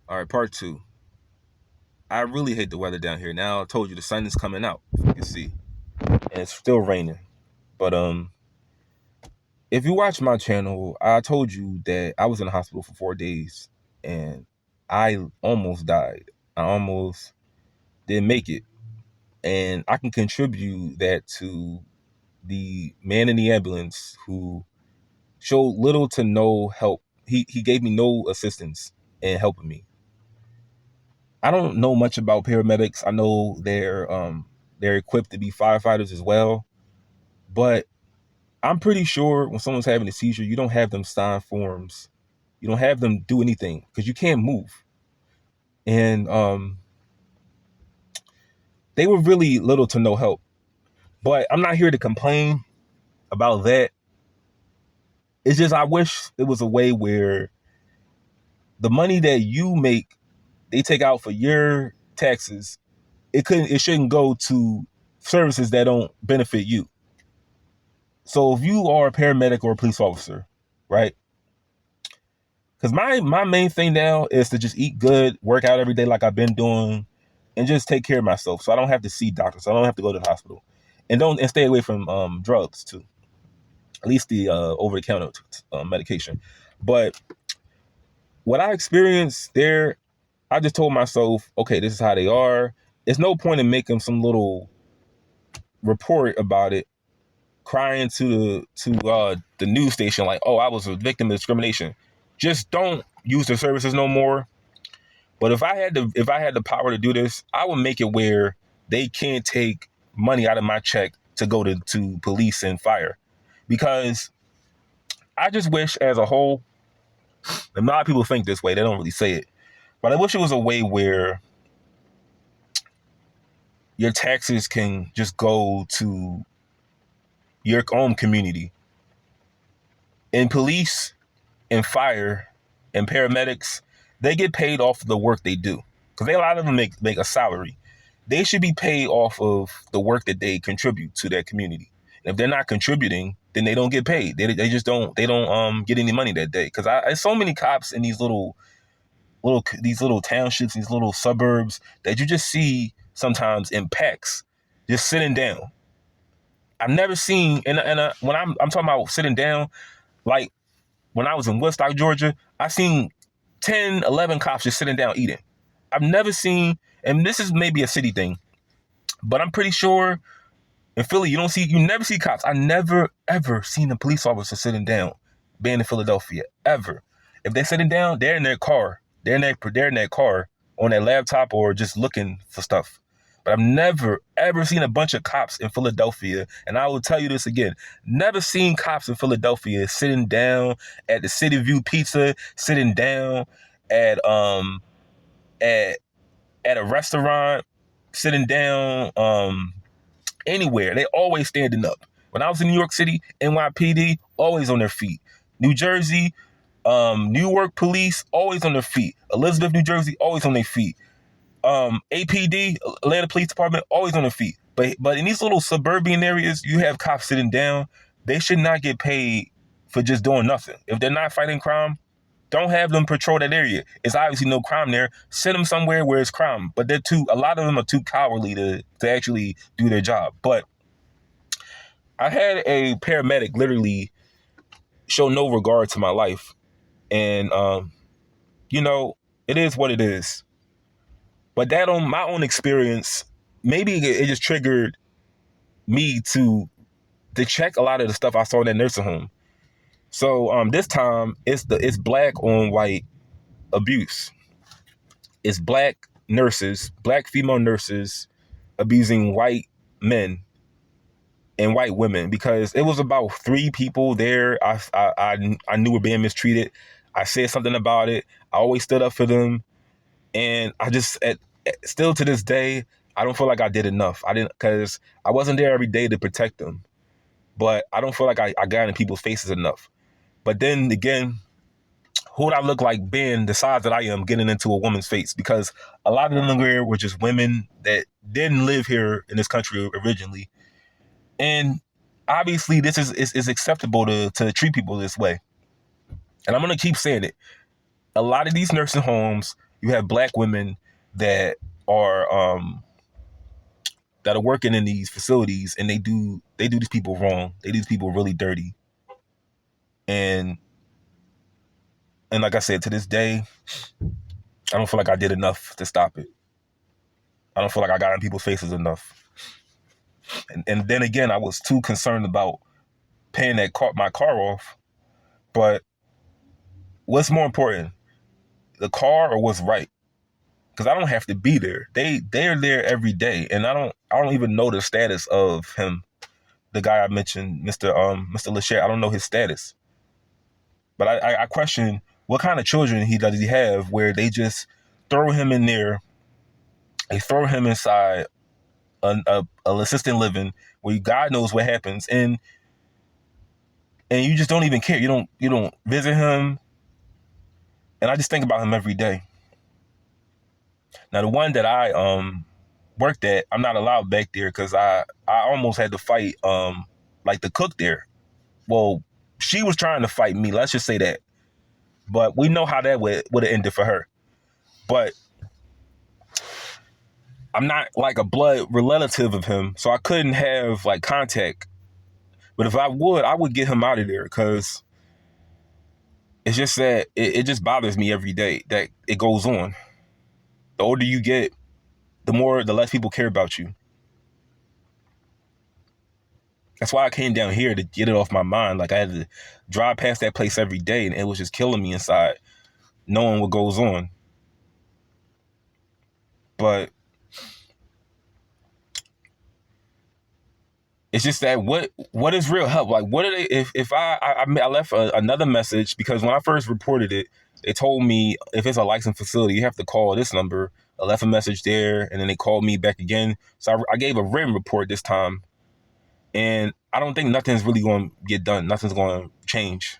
All right, part two. I really hate the weather down here. Now I told you the sun is coming out, if you can see, and it's still raining. But if you watch my channel, I told you that I was in the hospital for 4 days, and I almost died. I almost didn't make it, and I can contribute that to the man in the ambulance who showed little to no help. He gave me no assistance in helping me. I don't know much about paramedics. I know they're equipped to be firefighters as well, but I'm pretty sure when someone's having a seizure, you don't have them sign forms. You don't have them do anything because you can't move. And they were really little to no help. But I'm not here to complain about that. It's just I wish it was a way where the money that you make, they take out for your taxes. It shouldn't go to services that don't benefit you. So if you are a paramedic or a police officer, right? Because my main thing now is to just eat good, work out every day like I've been doing, and just take care of myself so I don't have to see doctors. So I don't have to go to the hospital. And stay away from drugs too. At least the over-the-counter medication. But what I experienced there, I just told myself, okay, this is how they are. There's no point in making some little report about it, crying to the news station like, oh, I was a victim of discrimination. Just don't use their services no more. But if I had the power to do this, I would make it where they can't take money out of my check to go to police and fire. Because I just wish as a whole, and a lot of people think this way, they don't really say it, but I wish it was a way where your taxes can just go to your own community. And police and fire and paramedics, they get paid off of the work they do. Because a lot of them make a salary. They should be paid off of the work that they contribute to their community. And if they're not contributing, then they don't get paid. They just don't get any money that day. Because I so many cops in these little townships, these little suburbs that you just see sometimes in packs, just sitting down. I've never seen, and when I'm talking about sitting down, like when I was in Woodstock, Georgia, I seen 10, 11 cops just sitting down eating. I've never seen, and this is maybe a city thing, but I'm pretty sure in Philly, you never see cops. I never, ever seen a police officer sitting down being in Philadelphia, ever. If they're sitting down, they're in their car. They're in their car on their laptop or just looking for stuff. But I've never, ever seen a bunch of cops in Philadelphia. And I will tell you this again. Never seen cops in Philadelphia sitting down at the City View Pizza, sitting down at at a restaurant, sitting down anywhere. They always standing up. When I was in New York City, NYPD, always on their feet. New Jersey, Newark police, always on their feet. Elizabeth, New Jersey, always on their feet. APD, Atlanta Police Department, always on their feet. But in these little suburban areas, you have cops sitting down. They should not get paid for just doing nothing. If they're not fighting crime, don't have them patrol that area. It's obviously no crime there. Send them somewhere where it's crime. But a lot of them are too cowardly to actually do their job. But I had a paramedic literally show no regard to my life. And, it is what it is. But that on my own experience, maybe it just triggered me to check a lot of the stuff I saw in that nursing home. So this time it's black on white abuse. It's black female nurses abusing white men and white women, because it was about 3 people there. I knew were being mistreated. I said something about it. I always stood up for them. And I just, still to this day, I don't feel like I did enough. Because I wasn't there every day to protect them. But I don't feel like I got in people's faces enough. But then again, who would I look like being the size that I am getting into a woman's face? Because a lot of them there were just women that didn't live here in this country originally. And obviously this is acceptable to treat people this way. And I'm going to keep saying it. A lot of these nursing homes You have black women that are that are working in these facilities, and they do these people wrong. They do these people really dirty. And like I said, to this day, I don't feel like I did enough to stop it. I don't feel like I got in people's faces enough. And then again, I was too concerned about paying my car off. But what's more important, the car or what's right? Because I don't have to be there. They're there every day, and I don't even know the status of him. The guy I mentioned, Mr. Lachey, I don't know his status. But I question what kind of children does he have where they just throw him in there, they throw him inside a assisted living where God knows what happens, and you just don't even care. You don't visit him, and I just think about him every day. Now the one that I worked at, I'm not allowed back there because I almost had to fight like the cook there. Well, she was trying to fight me. Let's just say that. But we know how that would have ended for her. But I'm not like a blood relative of him, so I couldn't have like contact. But if I would get him out of there because it's just that it just bothers me every day that it goes on. The older you get, the less people care about you. That's why I came down here to get it off my mind. Like I had to drive past that place every day, and it was just killing me inside, knowing what goes on. But it's just that what is real help? Like what are they? If I left another message because when I first reported it, they told me if it's a licensed facility, you have to call this number. I left a message there, and then they called me back again. So I gave a written report this time, and I don't think nothing's really going to get done. Nothing's going to change.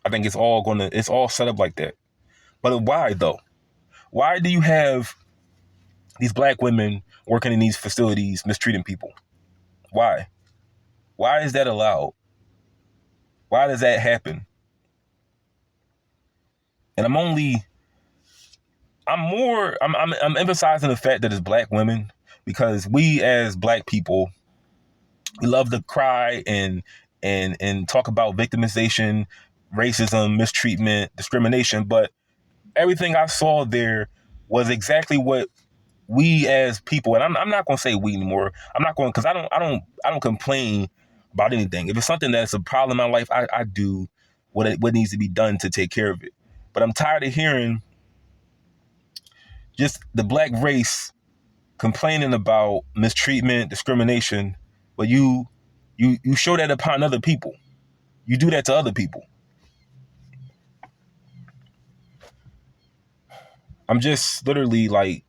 I think it's all set up like that. But why though? Why do you have these black women working in these facilities mistreating people? Why? Why is that allowed? Why does that happen? And I'm emphasizing the fact that it's black women because we as black people, we love to cry and talk about victimization, racism, mistreatment, discrimination, but everything I saw there was exactly what we as people, and I'm not going to say we anymore. I'm not going because I don't complain about anything. If it's something that's a problem in my life, I do what needs to be done to take care of it. But I'm tired of hearing just the black race complaining about mistreatment, discrimination, but you show that upon other people. You do that to other people. I'm just literally like